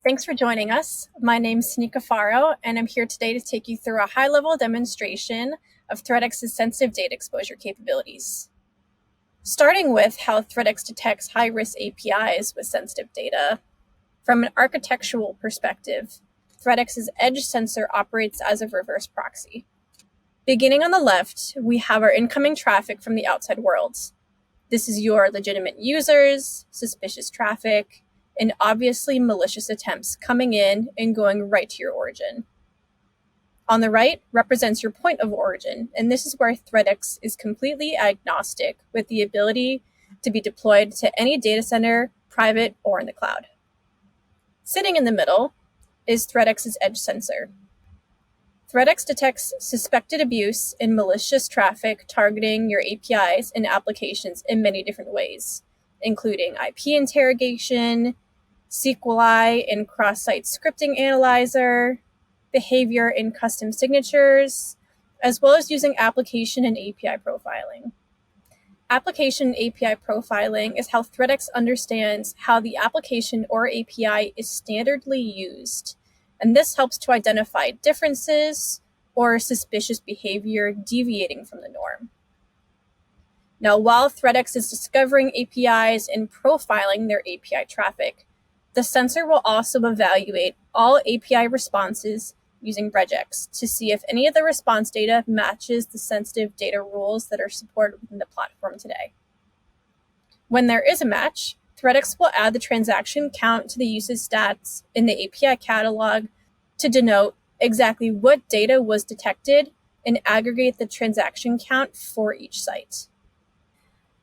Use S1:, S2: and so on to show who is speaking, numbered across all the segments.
S1: Thanks for joining us. My name's Sneeka Faro, and I'm here today to take you through a high-level demonstration of ThreatX's sensitive data exposure capabilities. Starting with how ThreatX detects high-risk APIs with sensitive data. From an architectural perspective, ThreatX's edge sensor operates as a reverse proxy. Beginning on the left, we have our incoming traffic from the outside world. This is your legitimate users, suspicious traffic, and obviously malicious attempts coming in and going right to your origin. On the right represents your point of origin, and this is where ThreatX is completely agnostic with the ability to be deployed to any data center, private or in the cloud. Sitting in the middle is ThreatX's edge sensor. ThreatX detects suspected abuse and malicious traffic targeting your APIs and applications in many different ways, including IP interrogation, SQLi and cross-site scripting analyzer, behavior in custom signatures, as well as using application and API profiling. Application and API profiling is how ThreatX understands how the application or API is standardly used, and this helps to identify differences or suspicious behavior deviating from the norm. Now, while ThreatX is discovering APIs and profiling their API traffic, the sensor will also evaluate all API responses using regex to see if any of the response data matches the sensitive data rules that are supported within the platform today. When there is a match, ThreatX will add the transaction count to the usage stats in the API catalog to denote exactly what data was detected and aggregate the transaction count for each site.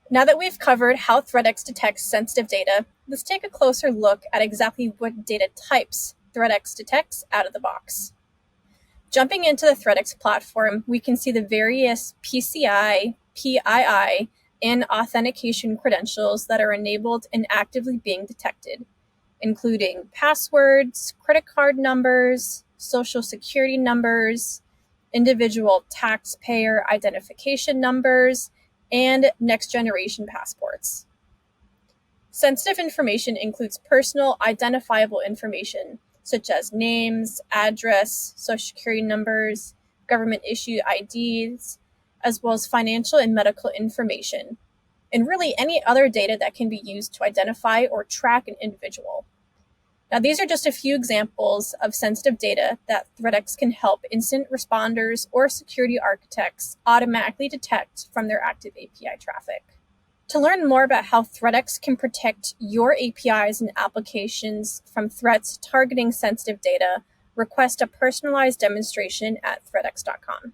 S1: Now that we've covered how ThreatX detects sensitive data, let's take a closer look at exactly what data types ThreatX detects out of the box. Jumping into the ThreatX platform, we can see the various PCI, PII, and authentication credentials that are enabled and actively being detected, including passwords, credit card numbers, social security numbers, individual taxpayer identification numbers, and next-generation passports. Sensitive information includes personal identifiable information, such as names, address, social security numbers, government-issued IDs, as well as financial and medical information, and really any other data that can be used to identify or track an individual. Now, these are just a few examples of sensitive data that ThreatX can help incident responders or security architects automatically detect from their active API traffic. To learn more about how ThreatX can protect your APIs and applications from threats targeting sensitive data, request a personalized demonstration at ThreatX.com.